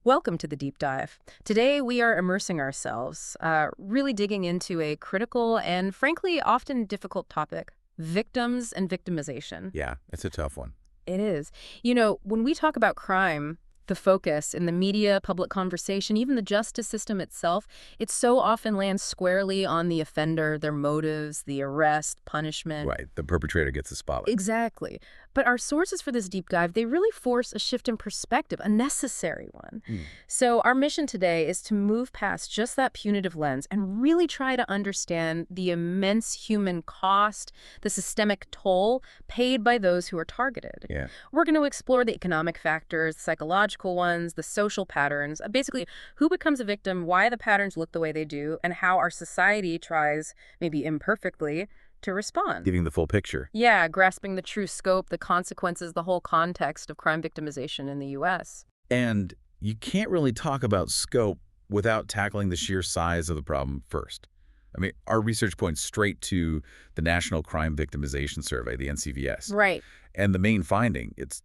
Welcome to the deep dive. Today we are immersing ourselves, really digging into a critical and frankly often difficult topic, victims and victimization. Yeah, it's a tough one. It is. You know, when we talk about crime, the focus in the media, public conversation, even the justice system itself, it so often lands squarely on the offender, their motives, the arrest, punishment. Right, the perpetrator gets the spotlight. Exactly. But our sources for this deep dive, they really force a shift in perspective, a necessary one. So our mission today is to move past just that punitive lens and really try to understand the immense human cost, the systemic toll paid by those who are targeted. Yeah. We're going to explore the economic factors, the psychological ones, the social patterns, basically who becomes a victim, why the patterns look the way they do, and how our society tries, maybe imperfectly, to respond. Giving the full picture. Yeah, grasping the true scope, the consequences, the whole context of crime victimization in the U.S. And you can't really talk about scope without tackling the sheer size of the problem first. I mean, our research points straight to the National Crime Victimization Survey, the NCVS. Right. And the main finding, it's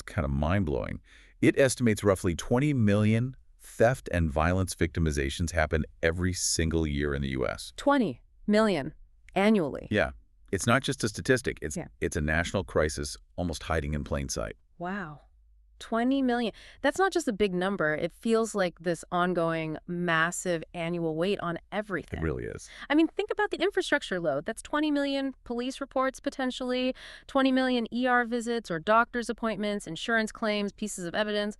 kind of mind-blowing. It estimates roughly 20 million theft and violence victimizations happen every single year in the U.S. 20 million annually. Yeah. It's not just a statistic. It's a national crisis almost hiding in plain sight. Wow. 20 million. That's not just a big number. It feels like this ongoing, massive annual weight on everything. It really is. I mean, think about the infrastructure load. That's 20 million police reports, potentially, 20 million ER visits or doctor's appointments, insurance claims, pieces of evidence.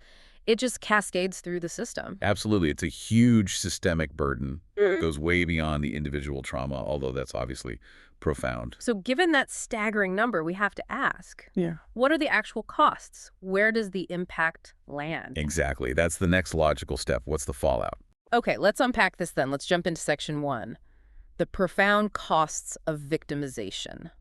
It just cascades through the system. Absolutely. It's a huge systemic burden. It goes way beyond the individual trauma, although that's obviously profound. So given that staggering number, we have to ask, Yeah. what are the actual costs? Where does the impact land? Exactly. That's the next logical step. What's the fallout? Okay, let's unpack this then. Let's jump into section 1, the profound costs of victimization.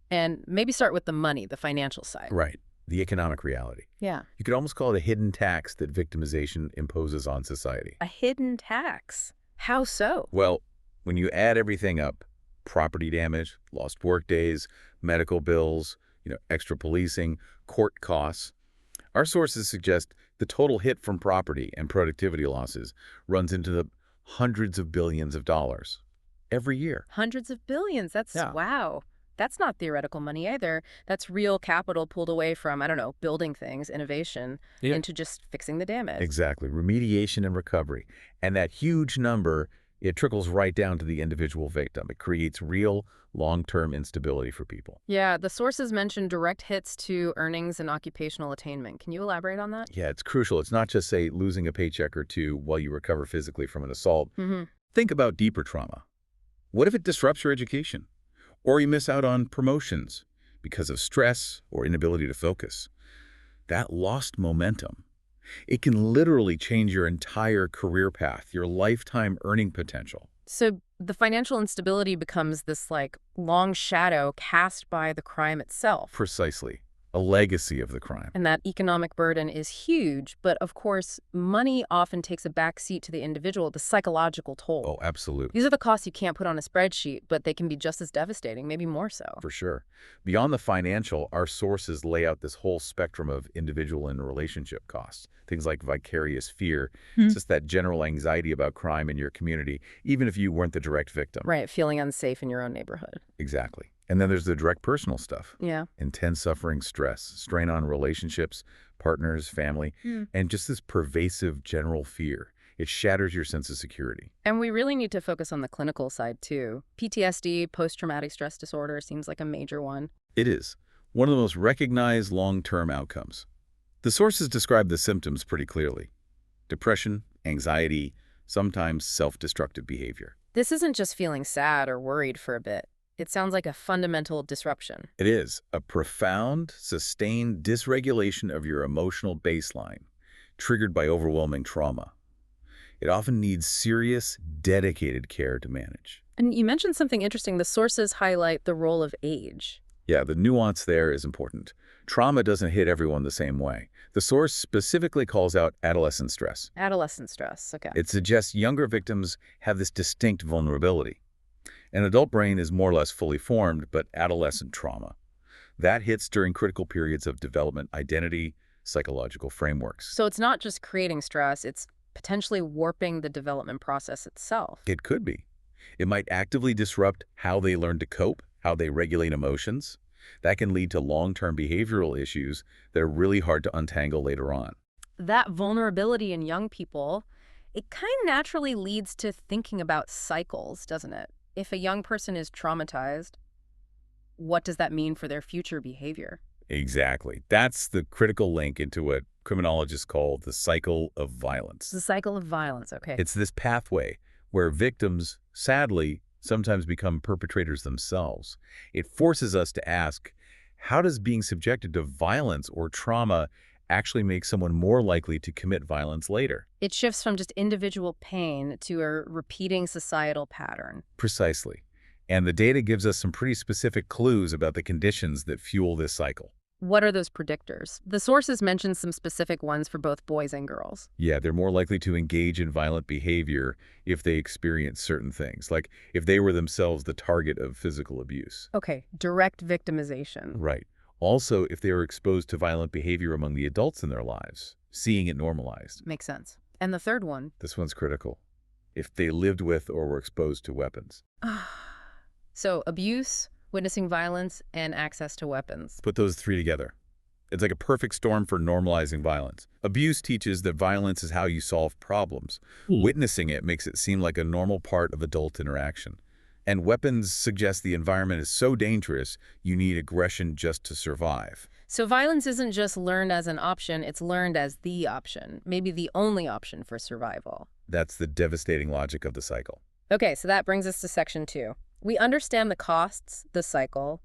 And maybe start with the money, the financial side. Right. The economic reality. Yeah. You could almost call it a hidden tax that victimization imposes on society. A hidden tax. How so? Well, when you add everything up, property damage, lost work days, medical bills, extra policing, court costs, our sources suggest the total hit from property and productivity losses runs into the hundreds of billions of dollars every year. Hundreds of billions. That's, Yeah. wow. That's not theoretical money either. That's real capital pulled away from, building things, innovation, into just fixing the damage. Exactly. Remediation and recovery. And that huge number, it trickles right down to the individual victim. It creates real long-term instability for people. Yeah, the sources mention direct hits to earnings and occupational attainment. Can you elaborate on that? Yeah, it's crucial. It's not just, say, losing a paycheck or two while you recover physically from an assault. Think about deeper trauma. What if it disrupts your education? Or you miss out on promotions because of stress or inability to focus? That lost momentum, it can literally change your entire career path, your lifetime earning potential. So the financial instability becomes this, long shadow cast by the crime itself. Precisely. A legacy of the crime. And that economic burden is huge, but of course, money often takes a backseat to the individual, the psychological toll. Oh, absolutely. These are the costs you can't put on a spreadsheet, but they can be just as devastating, maybe more so. For sure. Beyond the financial, our sources lay out this whole spectrum of individual and relationship costs. Things like vicarious fear. It's just that general anxiety about crime in your community, even if you weren't the direct victim. Right, feeling unsafe in your own neighborhood. Exactly. And then there's the direct personal stuff. Yeah. Intense suffering, stress, strain on relationships, partners, family, and just this pervasive general fear. It shatters your sense of security. And we really need to focus on the clinical side, too. PTSD, post-traumatic stress disorder, seems like a major one. It is one of the most recognized long-term outcomes. The sources describe the symptoms pretty clearly. Depression, anxiety, sometimes self-destructive behavior. This isn't just feeling sad or worried for a bit. It sounds like a fundamental disruption. It is a profound, sustained dysregulation of your emotional baseline, triggered by overwhelming trauma. It often needs serious, dedicated care to manage. And you mentioned something interesting. The sources highlight the role of age. Yeah, the nuance there is important. Trauma doesn't hit everyone the same way. The source specifically calls out adolescent stress. Adolescent stress, okay. It suggests younger victims have this distinct vulnerability. An adult brain is more or less fully formed, but adolescent trauma, that hits during critical periods of development, identity, psychological frameworks. So it's not just creating stress, it's potentially warping the development process itself. It could be. It might actively disrupt how they learn to cope, how they regulate emotions. That can lead to long-term behavioral issues that are really hard to untangle later on. That vulnerability in young people, it kind of naturally leads to thinking about cycles, doesn't it? If a young person is traumatized, what does that mean for their future behavior? Exactly. That's the critical link into what criminologists call the cycle of violence. The cycle of violence, okay. It's this pathway where victims, sadly, sometimes become perpetrators themselves. It forces us to ask, how does being subjected to violence or trauma actually make someone more likely to commit violence later? It shifts from just individual pain to a repeating societal pattern. Precisely. And the data gives us some pretty specific clues about the conditions that fuel this cycle. What are those predictors? The sources mention some specific ones for both boys and girls. Yeah, they're more likely to engage in violent behavior if they experience certain things, like if they were themselves the target of physical abuse. Okay, direct victimization. Right. Also, if they were exposed to violent behavior among the adults in their lives, seeing it normalized. Makes sense. And the third one? This one's critical. If they lived with or were exposed to weapons. So abuse, witnessing violence, and access to weapons. Put those three together. It's like a perfect storm for normalizing violence. Abuse teaches that violence is how you solve problems. Witnessing it makes it seem like a normal part of adult interaction. And weapons suggest the environment is so dangerous, you need aggression just to survive. So violence isn't just learned as an option, it's learned as the option, maybe the only option for survival. That's the devastating logic of the cycle. Okay, so that brings us to section 2. We understand the costs, the cycle,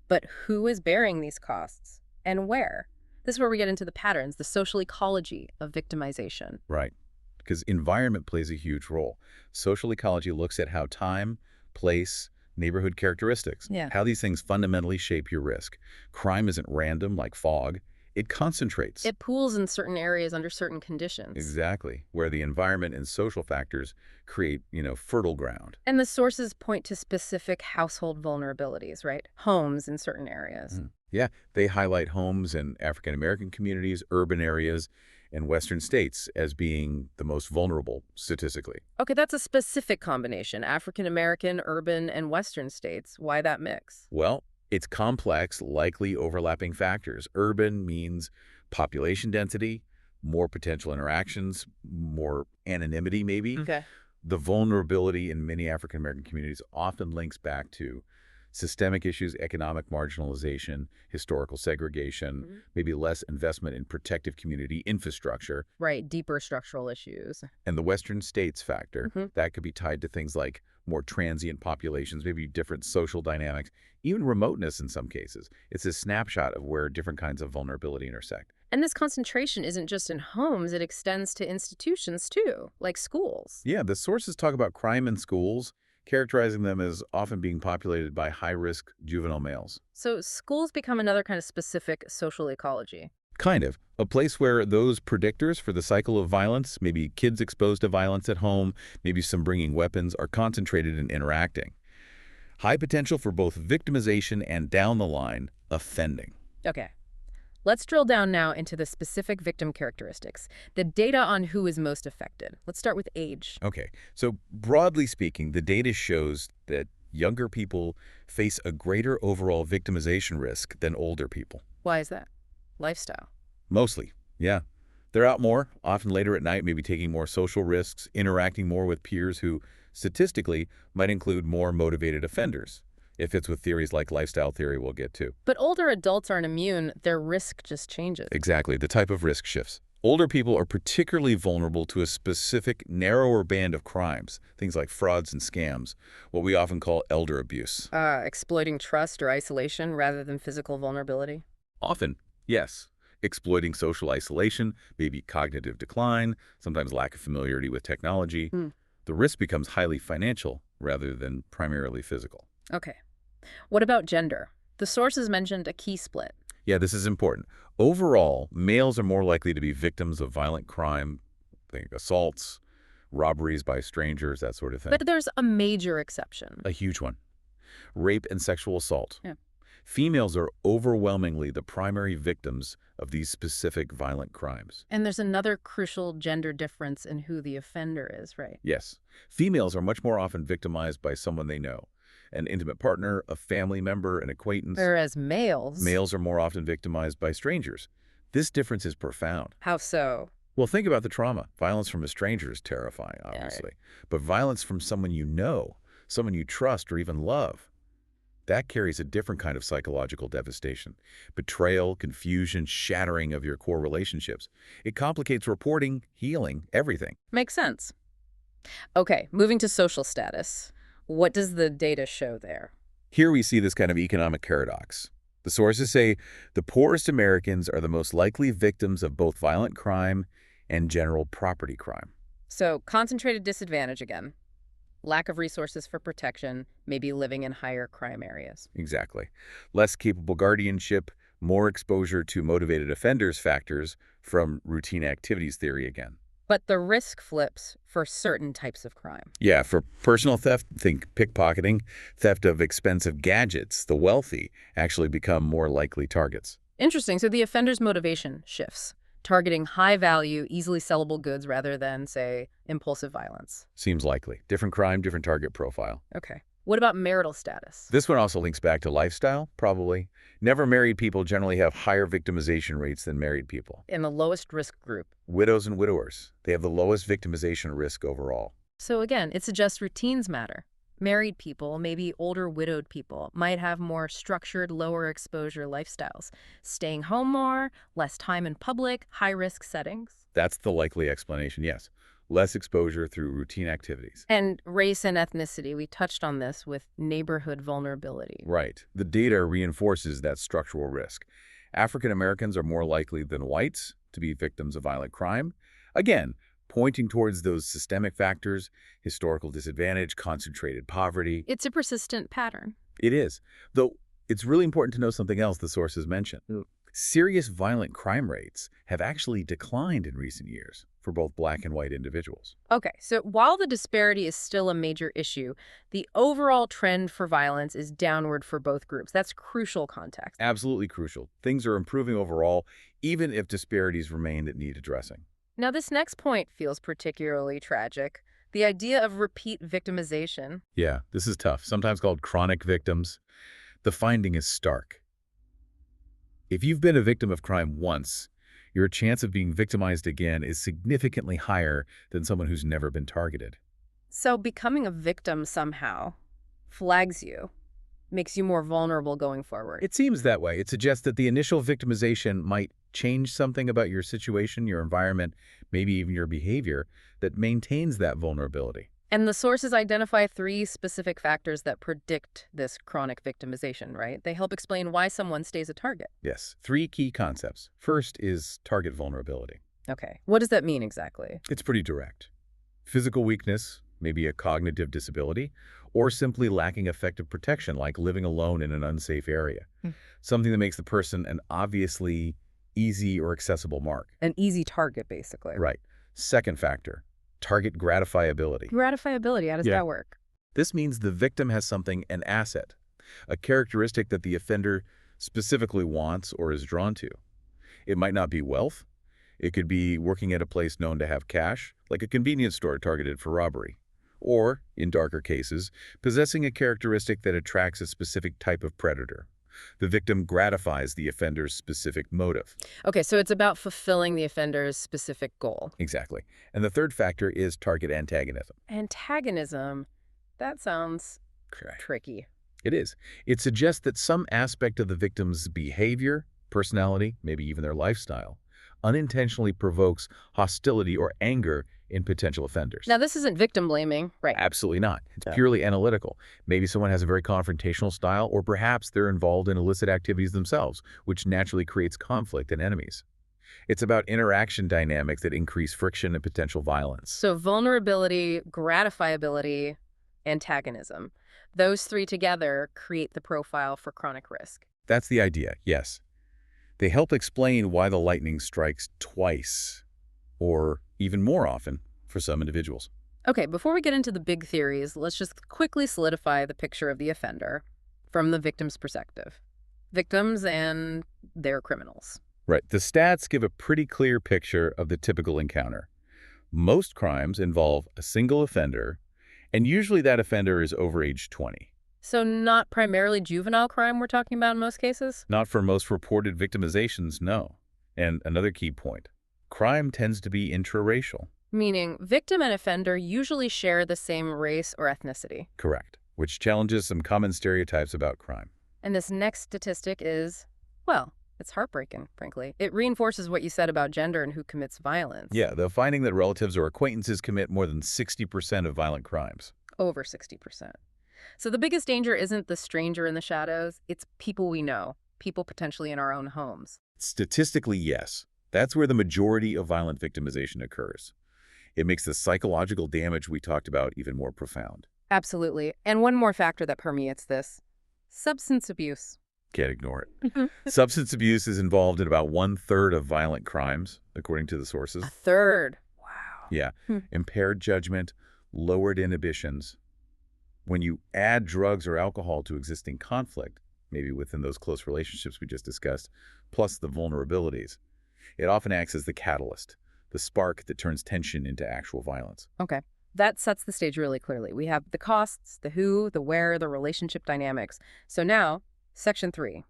but who is bearing these costs and where? This is where we get into the patterns, the social ecology of victimization. Right. Because environment plays a huge role. Social ecology looks at how time, place, neighborhood characteristics, how these things fundamentally shape your risk. Crime isn't random like fog. It concentrates. It pools in certain areas under certain conditions. Exactly, where the environment and social factors create, fertile ground. And the sources point to specific household vulnerabilities, right? Homes in certain areas. Yeah, they highlight homes in African-American communities, urban areas, and Western states as being the most vulnerable statistically. Okay, that's a specific combination. African-American, urban, and Western states. Why that mix? Well, it's complex, likely overlapping factors. Urban means population density, more potential interactions, more anonymity maybe. Okay. The vulnerability in many African-American communities often links back to systemic issues, economic marginalization, historical segregation, maybe less investment in protective community infrastructure. Right, deeper structural issues. And the Western states factor, that could be tied to things like more transient populations, maybe different social dynamics, even remoteness in some cases. It's a snapshot of where different kinds of vulnerability intersect. And this concentration isn't just in homes, it extends to institutions too, like schools. Yeah, the sources talk about crime in schools, characterizing them as often being populated by high-risk juvenile males. So schools become another kind of specific social ecology. Kind of. A place where those predictors for the cycle of violence, maybe kids exposed to violence at home, maybe some bringing weapons, are concentrated and interacting. High potential for both victimization and, down the line, offending. Okay. Let's drill down now into the specific victim characteristics, the data on who is most affected. Let's start with age. Okay. So broadly speaking, the data shows that younger people face a greater overall victimization risk than older people. Why is that? Lifestyle. Mostly, yeah. They're out more, often later at night, maybe taking more social risks, interacting more with peers who, statistically, might include more motivated offenders. It fits with theories like lifestyle theory we'll get to. But older adults aren't immune. Their risk just changes. Exactly. The type of risk shifts. Older people are particularly vulnerable to a specific, narrower band of crimes, things like frauds and scams, what we often call elder abuse. Exploiting trust or isolation rather than physical vulnerability? Often, yes. Exploiting social isolation, maybe cognitive decline, sometimes lack of familiarity with technology. The risk becomes highly financial rather than primarily physical. Okay. What about gender? The sources mentioned a key split. Yeah, this is important. Overall, males are more likely to be victims of violent crime, think assaults, robberies by strangers, that sort of thing. But there's a major exception. A huge one. Rape and sexual assault. Yeah. Females are overwhelmingly the primary victims of these specific violent crimes. And there's another crucial gender difference in who the offender is, right? Yes, females are much more often victimized by someone they know, an intimate partner, a family member, an acquaintance. Whereas males Are more often victimized by strangers. This difference is profound. How so? Well, think about the trauma. Violence from a stranger is terrifying, obviously. Right. But violence from someone you know, someone you trust or even love, that carries a different kind of psychological devastation. Betrayal, confusion, shattering of your core relationships. It complicates reporting, healing, everything. Makes sense. Okay, moving to social status. What does the data show there? Here we see this kind of economic paradox. The sources say the poorest Americans are the most likely victims of both violent crime and general property crime. So, concentrated disadvantage again. Lack of resources for protection, maybe living in higher crime areas. Exactly. Less capable guardianship, more exposure to motivated offenders factors from routine activities theory again. But the risk flips for certain types of crime. Yeah, for personal theft, think pickpocketing, theft of expensive gadgets, the wealthy actually become more likely targets. Interesting. So the offender's motivation shifts, targeting high-value, easily sellable goods rather than, say, impulsive violence. Seems likely. Different crime, different target profile. Okay. What about marital status? This one also links back to lifestyle, probably. Never married people generally have higher victimization rates than married people. In the lowest risk group. Widows and widowers, they have the lowest victimization risk overall. So again, it suggests routines matter. Married people, maybe older widowed people, might have more structured, lower exposure lifestyles. Staying home more, less time in public, high-risk settings. That's the likely explanation, yes. Less exposure through routine activities. And race and ethnicity, we touched on this with neighborhood vulnerability. Right. The data reinforces that structural risk. African Americans are more likely than whites to be victims of violent crime. Again, pointing towards those systemic factors, historical disadvantage, concentrated poverty. It's a persistent pattern. It is. Though it's really important to know something else the sources mention. Serious violent crime rates have actually declined in recent years for both black and white individuals. Okay, so while the disparity is still a major issue, the overall trend for violence is downward for both groups. That's crucial context. Absolutely crucial. Things are improving overall, even if disparities remain that need addressing. Now, this next point feels particularly tragic. The idea of repeat victimization. Yeah, this is tough, sometimes called chronic victims. The finding is stark. If you've been a victim of crime once, your chance of being victimized again is significantly higher than someone who's never been targeted. So becoming a victim somehow flags you, makes you more vulnerable going forward. It seems that way. It suggests that the initial victimization might change something about your situation, your environment, maybe even your behavior that maintains that vulnerability. And the sources identify 3 specific factors that predict this chronic victimization, right? They help explain why someone stays a target. Yes, 3 key concepts. First is target vulnerability. Okay, what does that mean exactly? It's pretty direct. Physical weakness, maybe a cognitive disability, or simply lacking effective protection like living alone in an unsafe area. Something that makes the person an obviously easy or accessible mark. An easy target, basically. Right. Second factor, target gratifiability. Gratifiability, how does that work? This means the victim has something, an asset, a characteristic that the offender specifically wants or is drawn to. It might not be wealth. It could be working at a place known to have cash, like a convenience store targeted for robbery. Or, in darker cases, possessing a characteristic that attracts a specific type of predator. The victim gratifies the offender's specific motive. Okay, so it's about fulfilling the offender's specific goal. Exactly. And the third factor is target antagonism. Antagonism, that sounds tricky. It is. It suggests that some aspect of the victim's behavior, personality, maybe even their lifestyle, unintentionally provokes hostility or anger in potential offenders. Now, this isn't victim blaming, right? Absolutely not. It's purely analytical. Maybe someone has a very confrontational style, or perhaps they're involved in illicit activities themselves, which naturally creates conflict and enemies. It's about interaction dynamics that increase friction and potential violence. So vulnerability, gratifiability, antagonism. Those 3 together create the profile for chronic risk. That's the idea, yes. They help explain why the lightning strikes twice, or even more often, for some individuals. Okay, before we get into the big theories, let's just quickly solidify the picture of the offender from the victim's perspective. victims and their criminals. Right. The stats give a pretty clear picture of the typical encounter. Most crimes involve a single offender, and usually that offender is over age 20. So not primarily juvenile crime we're talking about in most cases? Not for most reported victimizations, no. And another key point, crime tends to be intraracial. Meaning victim and offender usually share the same race or ethnicity. Correct. Which challenges some common stereotypes about crime. And this next statistic is, well, it's heartbreaking, frankly. It reinforces what you said about gender and who commits violence. Yeah, the finding that relatives or acquaintances commit more than 60% of violent crimes. Over 60%. So the biggest danger isn't the stranger in the shadows, it's people we know, people potentially in our own homes. Statistically, yes. That's where the majority of violent victimization occurs. It makes the psychological damage we talked about even more profound. Absolutely. And one more factor that permeates this, substance abuse. Can't ignore it. Substance abuse is involved in about 1/3 of violent crimes, according to the sources. 1/3. Wow. Yeah. Impaired judgment, lowered inhibitions. When you add drugs or alcohol to existing conflict, maybe within those close relationships we just discussed, plus the vulnerabilities, it often acts as the catalyst, the spark that turns tension into actual violence. Okay. That sets the stage really clearly. We have the costs, the who, the where, the relationship dynamics. So now, Section 3.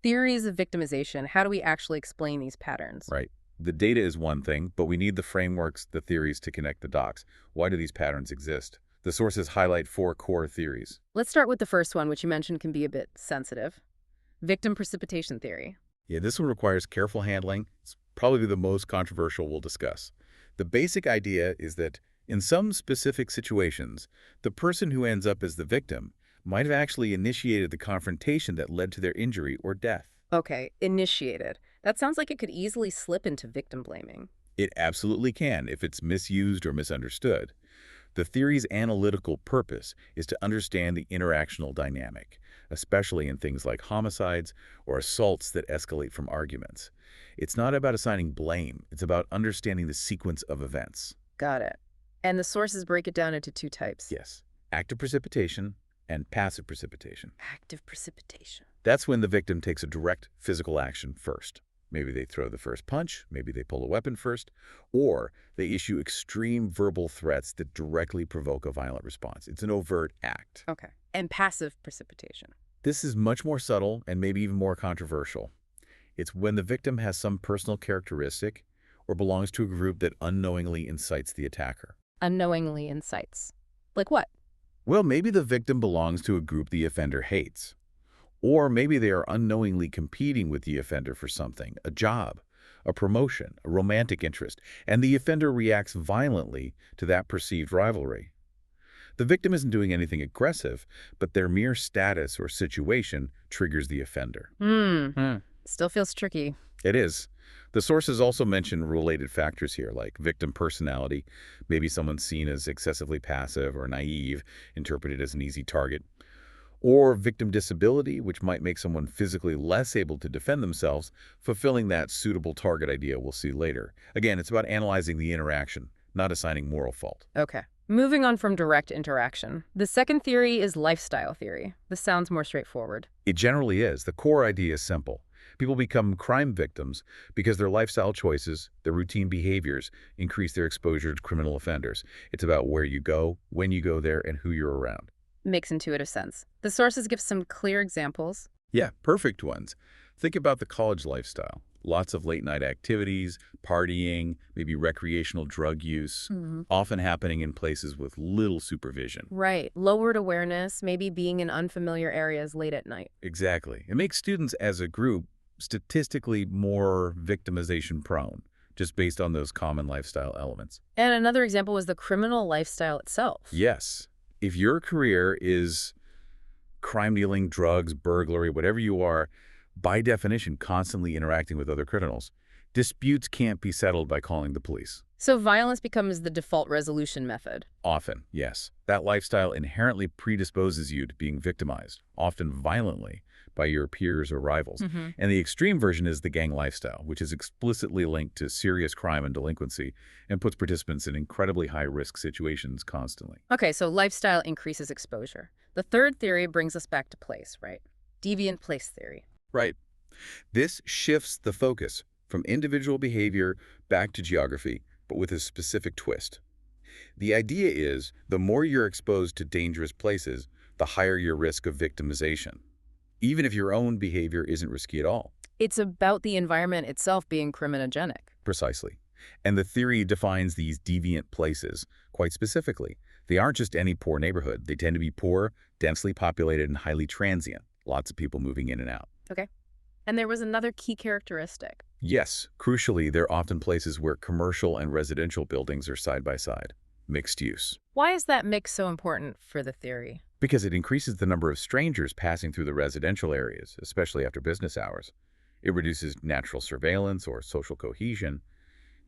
Theories of victimization. How do we actually explain these patterns? Right. The data is one thing, but we need the frameworks, the theories to connect the dots. Why do these patterns exist? The sources highlight 4 core theories. Let's start with the first one, which you mentioned can be a bit sensitive. Victim precipitation theory. Yeah, this one requires careful handling. It's probably the most controversial we'll discuss. The basic idea is that in some specific situations, the person who ends up as the victim might have actually initiated the confrontation that led to their injury or death. Okay, initiated. That sounds like it could easily slip into victim blaming. It absolutely can if it's misused or misunderstood. The theory's analytical purpose is to understand the interactional dynamic, especially in things like homicides or assaults that escalate from arguments. It's not about assigning blame. It's about understanding the sequence of events. Got it. And the sources break it down into 2 types. Yes, active precipitation and passive precipitation. Active precipitation. That's when the victim takes a direct physical action first. Maybe they throw the first punch, maybe they pull a weapon first, or they issue extreme verbal threats that directly provoke a violent response. It's an overt act. Okay. And passive precipitation. This is much more subtle and maybe even more controversial. It's when the victim has some personal characteristic or belongs to a group that unknowingly incites the attacker. Unknowingly incites. Like what? Well, maybe the victim belongs to a group the offender hates. Or maybe they are unknowingly competing with the offender for something, a job, a promotion, a romantic interest, and the offender reacts violently to that perceived rivalry. The victim isn't doing anything aggressive, but their mere status or situation triggers the offender. Still feels tricky. It is. The sources also mention related factors here, like victim personality. Maybe someone's seen as excessively passive or naive, interpreted as an easy target. Or victim disability, which might make someone physically less able to defend themselves, fulfilling that suitable target idea we'll see later. Again, it's about analyzing the interaction, not assigning moral fault. Okay. Moving on from direct interaction. The second theory is lifestyle theory. This sounds more straightforward. It generally is. The core idea is simple. People become crime victims because their lifestyle choices, their routine behaviors, increase their exposure to criminal offenders. It's about where you go, when you go there, and who you're around. Makes intuitive sense. The sources give some clear examples. Yeah, perfect ones. Think about the college lifestyle. Lots of late-night activities, partying, maybe recreational drug use, often happening in places with little supervision. Right. Lowered awareness, maybe being in unfamiliar areas late at night. Exactly. It makes students as a group statistically more victimization prone, just based on those common lifestyle elements. And another example was the criminal lifestyle itself. Yes. If your career is crime dealing, drugs, burglary, whatever you are, by definition, constantly interacting with other criminals, disputes can't be settled by calling the police. So violence becomes the default resolution method. Often, yes. That lifestyle inherently predisposes you to being victimized, often violently, by your peers or rivals. And the extreme version is the gang lifestyle, which is explicitly linked to serious crime and delinquency and puts participants in incredibly high-risk situations constantly. Okay, so lifestyle increases exposure. The third theory brings us back to place, right? Deviant place theory. Right. This shifts the focus from individual behavior back to geography, but with a specific twist. The idea is the more you're exposed to dangerous places, the higher your risk of victimization, even if your own behavior isn't risky at all. It's about the environment itself being criminogenic. Precisely. And the theory defines these deviant places quite specifically. They aren't just any poor neighborhood. They tend to be poor, densely populated, and highly transient. Lots of people moving in and out. Okay. And there was another key characteristic. Yes, crucially, they're often places where commercial and residential buildings are side by side, mixed use. Why is that mix so important for the theory? Because it increases the number of strangers passing through the residential areas, especially after business hours. It reduces natural surveillance or social cohesion.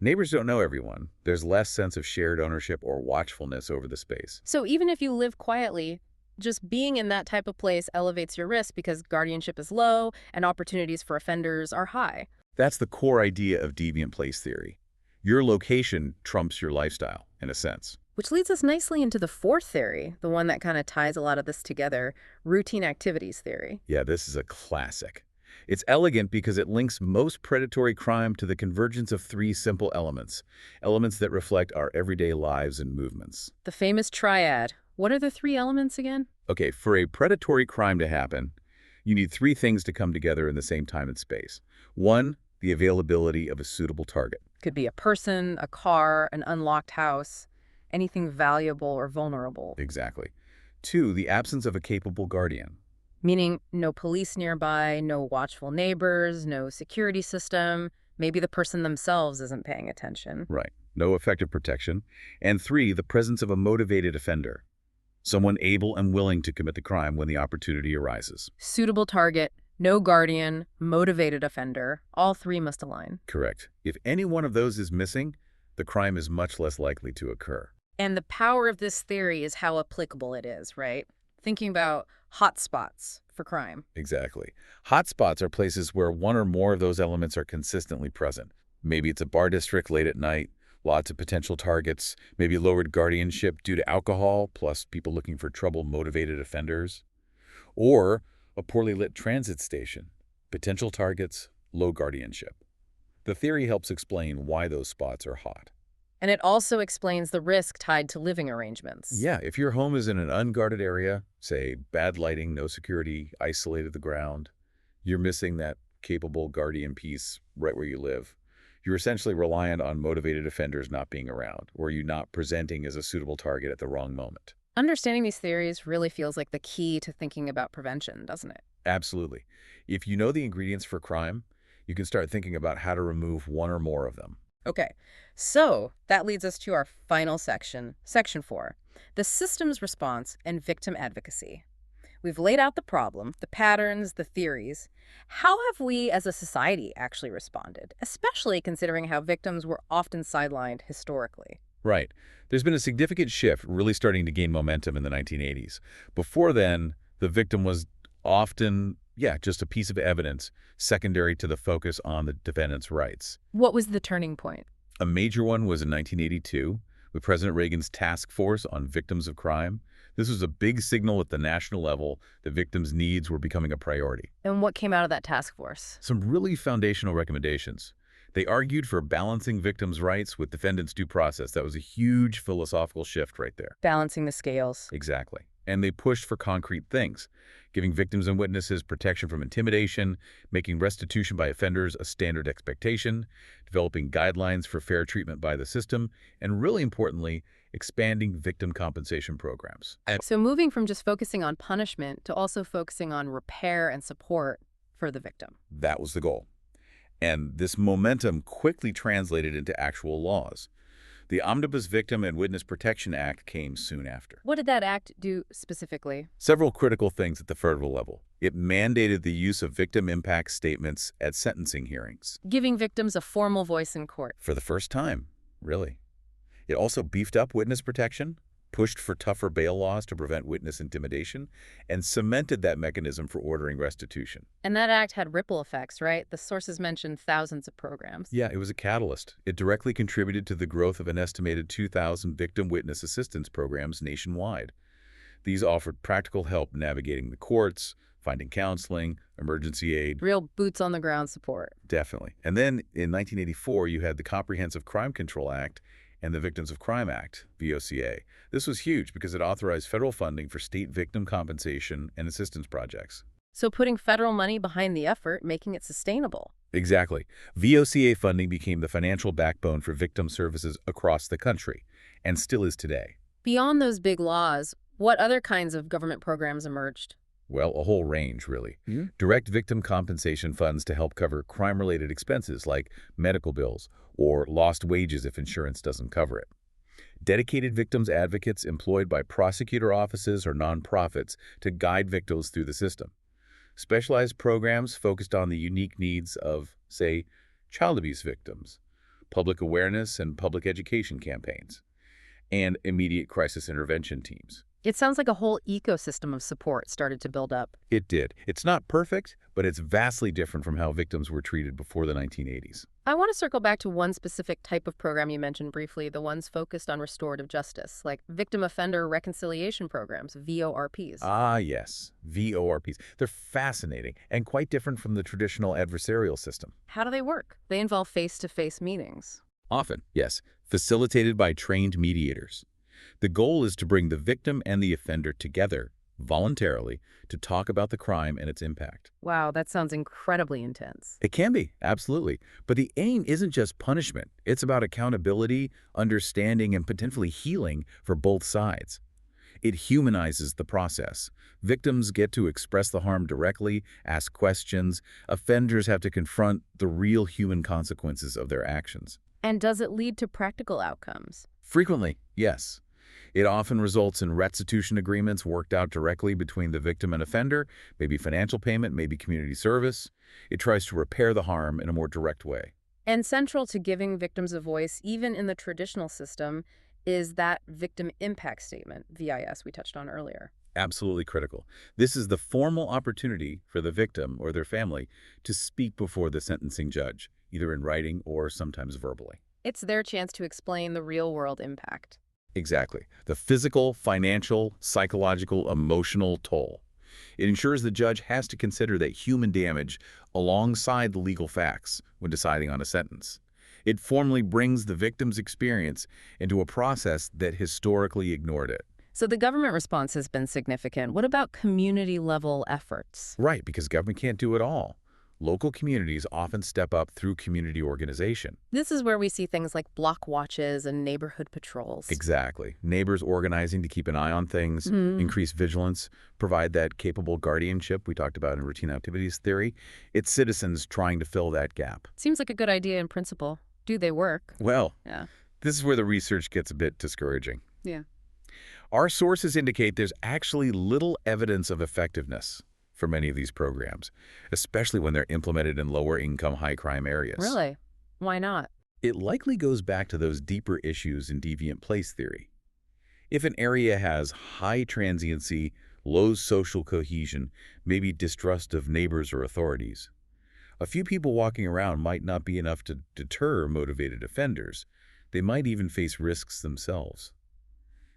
Neighbors don't know everyone. There's less sense of shared ownership or watchfulness over the space. So even if you live quietly, just being in that type of place elevates your risk because guardianship is low and opportunities for offenders are high. That's the core idea of deviant place theory. Your location trumps your lifestyle, in a sense. Which leads us nicely into the fourth theory, the one that kind of ties a lot of this together, routine activities theory. Yeah, this is a classic. It's elegant because it links most predatory crime to the convergence of three simple elements that reflect our everyday lives and movements. The famous triad. What are the three elements again? Okay, for a predatory crime to happen, you need three things to come together in the same time and space. One, the availability of a suitable target. Could be a person, a car, an unlocked house, anything valuable or vulnerable. Exactly. Two, the absence of a capable guardian. Meaning no police nearby, no watchful neighbors, no security system. Maybe the person themselves isn't paying attention. Right. No effective protection. And three, the presence of a motivated offender. Someone able and willing to commit the crime when the opportunity arises. Suitable target, no guardian, motivated offender. All three must align. Correct. If any one of those is missing, the crime is much less likely to occur. And the power of this theory is how applicable it is, right? Thinking about hotspots for crime. Exactly. Hotspots are places where one or more of those elements are consistently present. Maybe it's a bar district late at night, lots of potential targets, maybe lowered guardianship due to alcohol, plus people looking for trouble-motivated offenders. Or a poorly lit transit station, potential targets, low guardianship. The theory helps explain why those spots are hot. And it also explains the risk tied to living arrangements. Yeah, if your home is in an unguarded area, say bad lighting, no security, isolated the ground, you're missing that capable guardian piece right where you live. You're essentially reliant on motivated offenders not being around, or you not presenting as a suitable target at the wrong moment. Understanding these theories really feels like the key to thinking about prevention, doesn't it? Absolutely. If you know the ingredients for crime, you can start thinking about how to remove one or more of them. Okay, so that leads us to our final section, Section 4, the system's response and victim advocacy. We've laid out the problem, the patterns, the theories. How have we as a society actually responded, especially considering how victims were often sidelined historically? Right. There's been a significant shift really starting to gain momentum in the 1980s. Before then, the victim was often, just a piece of evidence secondary to the focus on the defendant's rights. What was the turning point? A major one was in 1982 with President Reagan's task force on victims of crime. This was a big signal at the national level that victims' needs were becoming a priority. And what came out of that task force? Some really foundational recommendations. They argued for balancing victims' rights with defendants' due process. That was a huge philosophical shift right there. Balancing the scales. Exactly. And they pushed for concrete things, giving victims and witnesses protection from intimidation, making restitution by offenders a standard expectation, developing guidelines for fair treatment by the system, and really importantly, expanding victim compensation programs. So moving from just focusing on punishment to also focusing on repair and support for the victim. That was the goal. And this momentum quickly translated into actual laws. The Omnibus Victim and Witness Protection Act came soon after. What did that act do specifically? Several critical things at the federal level. It mandated the use of victim impact statements at sentencing hearings. Giving victims a formal voice in court. For the first time, really. It also beefed up witness protection, pushed for tougher bail laws to prevent witness intimidation, and cemented that mechanism for ordering restitution. And that act had ripple effects, right? The sources mentioned thousands of programs. Yeah, it was a catalyst. It directly contributed to the growth of an estimated 2,000 victim witness assistance programs nationwide. These offered practical help navigating the courts, finding counseling, emergency aid. Real boots-on-the-ground support. Definitely. And then in 1984, you had the Comprehensive Crime Control Act and the Victims of Crime Act, VOCA. This was huge because it authorized federal funding for state victim compensation and assistance projects. So putting federal money behind the effort, making it sustainable. Exactly. VOCA funding became the financial backbone for victim services across the country, and still is today. Beyond those big laws, what other kinds of government programs emerged? Well, a whole range, really. Direct victim compensation funds to help cover crime-related expenses like medical bills or lost wages if insurance doesn't cover it. Dedicated victims advocates employed by prosecutor offices or nonprofits to guide victims through the system. Specialized programs focused on the unique needs of, say, child abuse victims, public awareness and public education campaigns, and immediate crisis intervention teams. It sounds like a whole ecosystem of support started to build up. It did. It's not perfect, but it's vastly different from how victims were treated before the 1980s. I want to circle back to one specific type of program you mentioned briefly, the ones focused on restorative justice, like victim offender reconciliation programs, VORPs. Ah, yes, VORPs. They're fascinating and quite different from the traditional adversarial system. How do they work? They involve face-to-face meetings. Often, yes, facilitated by trained mediators. The goal is to bring the victim and the offender together, voluntarily, to talk about the crime and its impact. Wow, that sounds incredibly intense. It can be, absolutely. But the aim isn't just punishment. It's about accountability, understanding, and potentially healing for both sides. It humanizes the process. Victims get to express the harm directly, ask questions. Offenders have to confront the real human consequences of their actions. And does it lead to practical outcomes? Frequently, yes. It often results in restitution agreements worked out directly between the victim and offender, maybe financial payment, maybe community service. It tries to repair the harm in a more direct way. And central to giving victims a voice, even in the traditional system, is that victim impact statement, VIS, we touched on earlier. Absolutely critical. This is the formal opportunity for the victim or their family to speak before the sentencing judge, either in writing or sometimes verbally. It's their chance to explain the real-world impact. Exactly. The physical, financial, psychological, emotional toll. It ensures the judge has to consider that human damage alongside the legal facts when deciding on a sentence. It formally brings the victim's experience into a process that historically ignored it. So the government response has been significant. What about community-level efforts? Right, because government can't do it all. Local communities often step up through community organization. This is where we see things like block watches and neighborhood patrols. Exactly. Neighbors organizing to keep an eye on things, increase vigilance, provide that capable guardianship we talked about in routine activities theory. It's citizens trying to fill that gap. Seems like a good idea in principle. Do they work? Well, Yeah. this is where the research gets a bit discouraging. Yeah. Our sources indicate there's actually little evidence of effectiveness for many of these programs, especially when they're implemented in lower-income, high-crime areas. Really? Why not? It likely goes back to those deeper issues in deviant place theory. If an area has high transiency, low social cohesion, maybe distrust of neighbors or authorities, a few people walking around might not be enough to deter motivated offenders. They might even face risks themselves.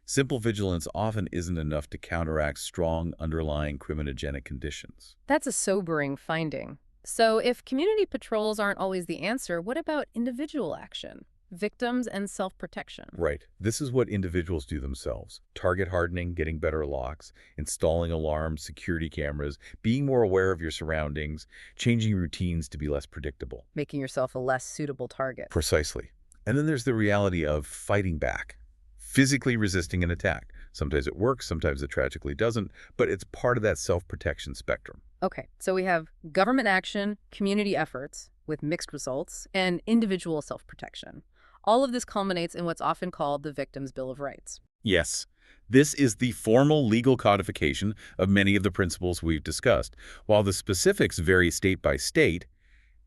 Simple vigilance often isn't enough to counteract strong underlying criminogenic conditions. That's a sobering finding. So if community patrols aren't always the answer, what about individual action? Victims and self-protection. Right. This is what individuals do themselves. Target hardening, getting better locks, installing alarms, security cameras, being more aware of your surroundings, changing routines to be less predictable. Making yourself a less suitable target. Precisely. And then there's the reality of fighting back. Physically resisting an attack. Sometimes it works, sometimes it tragically doesn't, but it's part of that self-protection spectrum. Okay, so we have government action, community efforts with mixed results, and individual self-protection. All of this culminates in what's often called the Victim's Bill of Rights. Yes, this is the formal legal codification of many of the principles we've discussed. While the specifics vary state by state,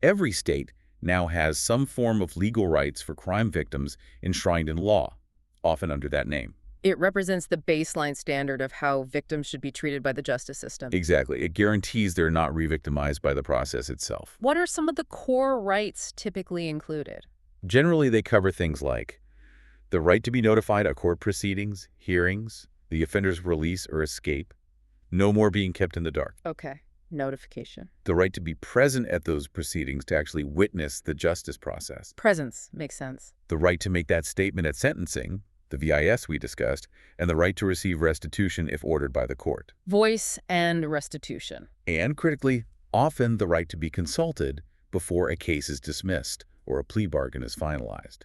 every state now has some form of legal rights for crime victims enshrined in law, often under that name. It represents the baseline standard of how victims should be treated by the justice system. Exactly. It guarantees they're not re-victimized by the process itself. What are some of the core rights typically included? Generally, they cover things like the right to be notified of court proceedings, hearings, the offender's release or escape, No more being kept in the dark. Okay. Notification. The right to be present at those proceedings, to actually witness the justice process. Presence makes sense. The right to make that statement at sentencing, the VIS we discussed, and the right to receive restitution if ordered by the court. Voice and restitution. And critically, often the right to be consulted before a case is dismissed or a plea bargain is finalized.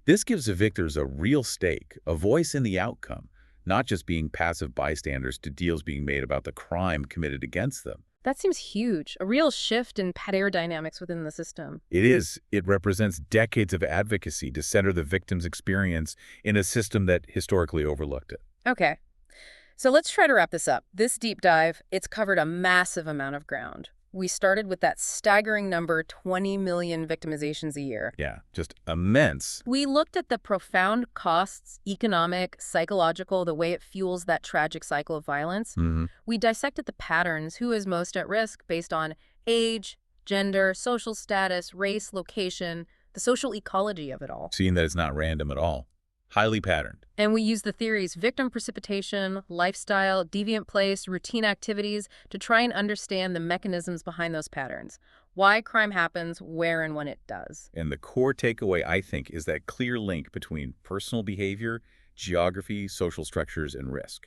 This gives the victors a real stake, a voice in the outcome, not just being passive bystanders to deals being made about the crime committed against them. That seems huge. A real shift in power dynamics within the system. It is. It represents decades of advocacy to center the victim's experience in a system that historically overlooked it. Okay. So let's try to wrap this up. This deep dive, it's covered a massive amount of ground. We started with that staggering number, 20 million victimizations a year. Yeah, just immense. We looked at the profound costs, economic, psychological, the way it fuels that tragic cycle of violence. We dissected the patterns, who is most at risk based on age, gender, social status, race, location, the social ecology of it all. Seeing that it's not random at all. Highly patterned. And we use the theories victim precipitation, lifestyle, deviant place, routine activities to try and understand the mechanisms behind those patterns. Why crime happens, where and when it does. And the core takeaway, I think, is that clear link between personal behavior, geography, social structures, and risk.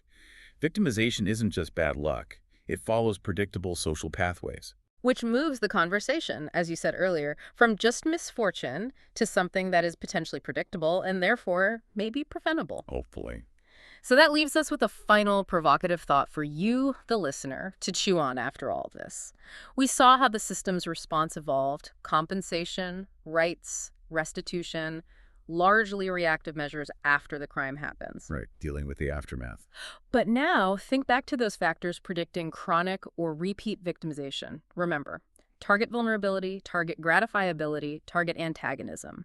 Victimization isn't just bad luck. It follows predictable social pathways. Which moves the conversation, as you said earlier, from just misfortune to something that is potentially predictable and therefore maybe preventable. Hopefully. So that leaves us with a final provocative thought for you, the listener, to chew on after all of this. We saw how the system's response evolved: compensation, rights, restitution, largely reactive measures after the crime happens. Right, dealing with the aftermath. But now, think back to those factors predicting chronic or repeat victimization. Remember, target vulnerability, target gratifiability, target antagonism.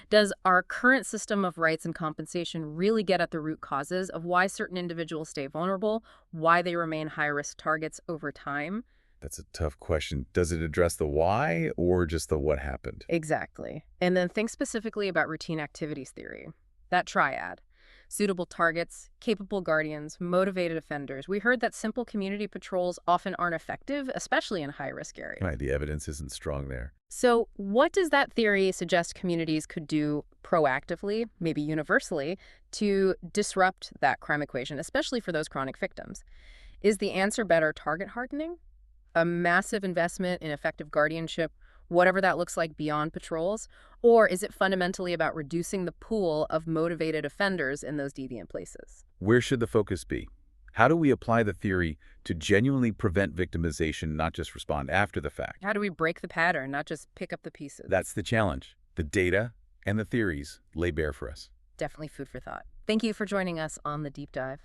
Does our current system of rights and compensation really get at the root causes of why certain individuals stay vulnerable, why they remain high-risk targets over time? That's a tough question. Does it address the why or just the what happened? Exactly. And then think specifically about routine activities theory. That triad. Suitable targets, capable guardians, motivated offenders. We heard that simple community patrols often aren't effective, especially in high-risk areas. Right, the evidence isn't strong there. So what does that theory suggest communities could do proactively, maybe universally, to disrupt that crime equation, especially for those chronic victims? Is the answer better target hardening? A massive investment in effective guardianship, whatever that looks like beyond patrols? Or is it fundamentally about reducing the pool of motivated offenders in those deviant places? Where should the focus be? How do we apply the theory to genuinely prevent victimization, not just respond after the fact? How do we break the pattern, not just pick up the pieces? That's the challenge. The data and the theories lay bare for us. Definitely food for thought. Thank you for joining us on The Deep Dive.